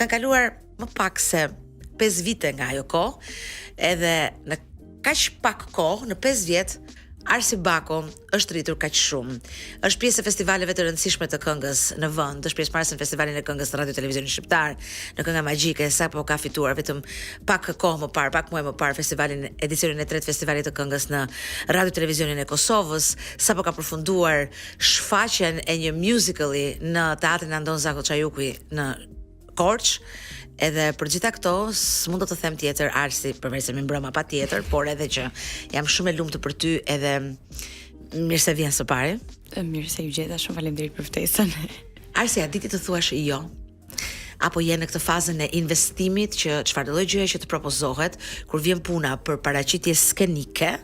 kanë kaluar më pak se 5 vite nga ajo kohë, edhe në kaq pak kohë, në 5 vjet, Arsi Bako është rritur kaq shumë. Është pjesë e festivaleve të rëndësishme të këngës në vend, është pjesëmarrës në festivalin e këngës në Radio Televizionin Shqiptar, në Kënga Magjike, sapo ka fituar vetëm pak kohë më parë, pak muaj më parë festivalin edicionin e 3 festivalit të këngës në Radio Televizionin e Kosovës, sapo ka përfunduar shfaqjen e një musicali në Teatrin Andon Zako Çajuku në Korç. Edhe për gjitha këto, s'mund të them tjetër, Arsi, përveç se më mbrëma pa tjetër, por edhe që jam shumë e lumtur për ty, edhe mirë se vjen së pari. Mirë se ju gjeta, shumë faleminderit për ftesën. Arsi, a diti të thuash jo? Apo je në këtë fazën e investimit që çfarë lloj gjëje që të propozohet, kur vjen puna për paraqitje skenike,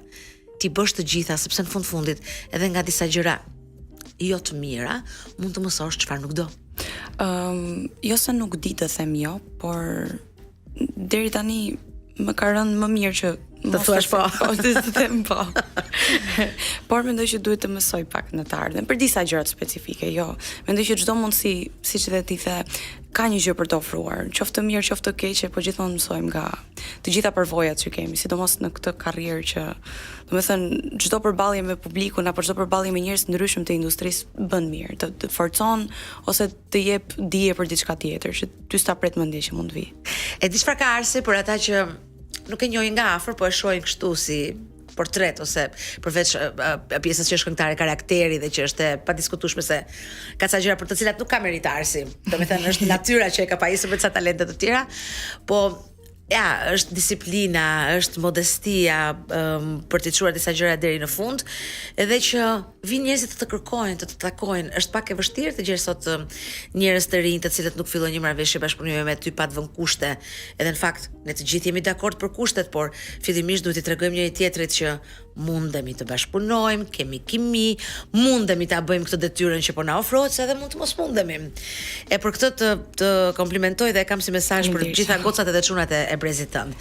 ti bësh të gjitha, sepse në fundit edhe nga disa gjëra jo të mira, mund të mësosh çfarë nuk do. Jo se nuk di të them jo, por deri tani më ka rënë më mirë që të thuash po. Të them po. Por mendoj që duhet të mësoj pak në të ardhmen për disa gjëra specifike, jo. Mendoj që çdo mundësi, siç edhe ti the, ka një gjë për të ofruar, qoftë mirë, qoftë keqe, po gjithmonë mësojmë nga të gjitha përvojat që kemi, sidomos në këtë karrierë që, domethënë, çdo përballje me publikun apo çdo përballje me njerëz të ndryshëm të industrisë bën mirë, të forcon ose të jep dije për diçka tjetër, që ty s'ta pret mendje që mund të vi. E di çfarë ka Arsi për ata që nuk e njohin nga afër, po e shohin kështu si portret ose përveç pjesës që është këngëtare karakteri dhe që është e padiskutueshme se ka ca gjëra për të cilat nuk ka merit Arsi. Domethënë është natyra që e ka pajisur për ca talente të tjera, po ja, është disiplina, është modestia për të çuar disa gjëra deri në fund, edhe që vinë njerëzit të kërkojnë, të takojnë. Është pak e vështirë të gjesh sot njerëz të rinj të cilët nuk fillojnë një marrëveshje bashkëpunimi me ty pa të vënë kushte. Edhe në fakt, ne të gjithë jemi dakord për kushtet, por fillimisht duhet i tregojmë njëri tjetrit që mundemi të bashkëpunojmë, kemi kimi, mundemi ta bëjmë këtë detyrën që po na ofrohet, se edhe mund të mos mundemi. E për këtë të komplimentoj dhe e kam si mesazh për të gjitha gocat edhe çunat e brezit tënd.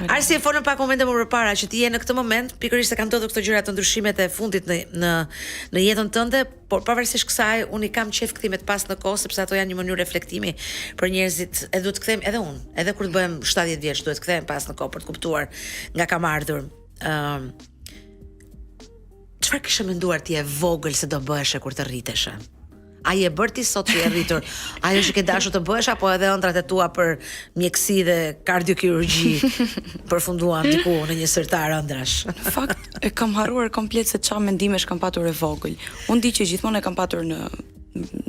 Arsi, e folëm pak momente më përpara që ti je në këtë moment, pikërisht se kanë ndodhur këto gjëra të ndryshimet e fundit në jetën tënde, por pavarësisht kësaj, unë i kam qejf kthimet pas në kohë, sepse ato janë një mënyrë reflektimi për njerëzit, e duhet të kthejmë edhe unë, edhe kur të bëhem 70 vjeç, duhet të kthehem pas në kohë për të kuptuar nga kam ardhur. Çfarë kishe menduar ti e vogël se do bëheshe kur të rriteshe? A je bërë ti sot që je rritur? Ajo që ke dashur të bëhesh, apo edhe ëndrat e tua për mjeksi dhe kardiokirurgji përfunduan diku në një sërtar ëndrash? Në fakt, e kam harruar komplet se çfarë mendimesh kam patur e vogël. Unë di që gjithmonë e kam patur në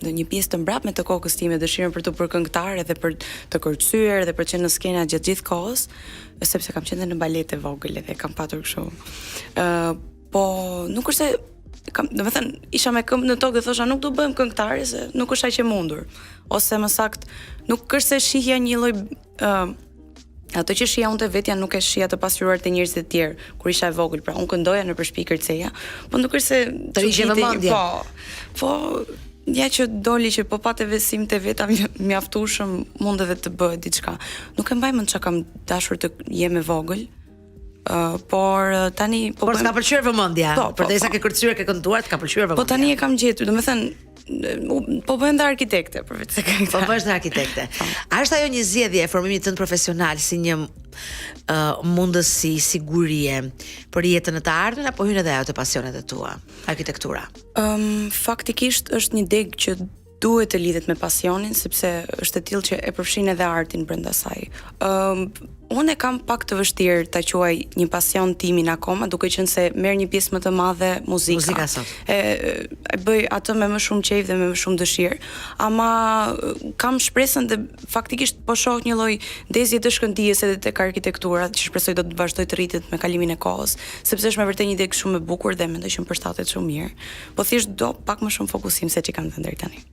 një pjesë të mbrapsme të kokës time dëshirën për të bërë këngëtare dhe për të kërcyer dhe për të qenë në skena gjatë gjithë kohës, sepse kam qenë në balet e vogël dhe kam patur kështu. Po nuk është se domethënë isha me këmbë në tokë dhe thosha nuk do bëhem këngëtare se nuk është aq e mundur, ose më sakt nuk është se shihja një lloj ato që shija unë të vetja nuk e shija të pasqyruar të njerëzit e tjerë kur isha e vogël, pra unë këndoja nëpër shpikër ceja, po nuk është se të rishje vëmendje. Po ja që doli që po patë besim te veta mjaftueshëm mund edhe të bëhet diçka. Nuk e mbaj mend çka kam dashur të jem e vogël. Por tani por s'ka pëlqyer vëmendja. Përderisa ke kërcyer, ke kënduar, ka pëlqyer vëmendja. Po tani e kam gjetur, domethënë po bëhem dhe arkitekte përveç se këngëtare. Po bëhesh dhe arkitekte. A është ajo një zgjedhje e formimit tënd profesional si një mundësi, sigurie për jetën e të ardhmen, apo hyn edhe ajo te pasionet e tua, arkitektura? Faktikisht është një deg që duhet të lidhet me pasionin, sepse është e tillë që e përfshin edhe artin brenda saj. Unë e kam pak të vështirë ta quaj një pasion timin akoma, duke qenë se merr një pjesë më të madhe muzika. Muzika sot. E bëj atë me më shumë qejf dhe me më shumë dëshirë, ama kam shpresën dhe faktikisht po shoh një lloj ndezje të shkëndijës edhe tek arkitektura, që shpresoj do të vazhdoj të rritet me kalimin e kohës, sepse është me vërtet një deg shumë e bukur dhe mendoj që më përshtatet shumë mirë. Po thjesht do pak më shumë fokusim se që kam dhënë deri tani.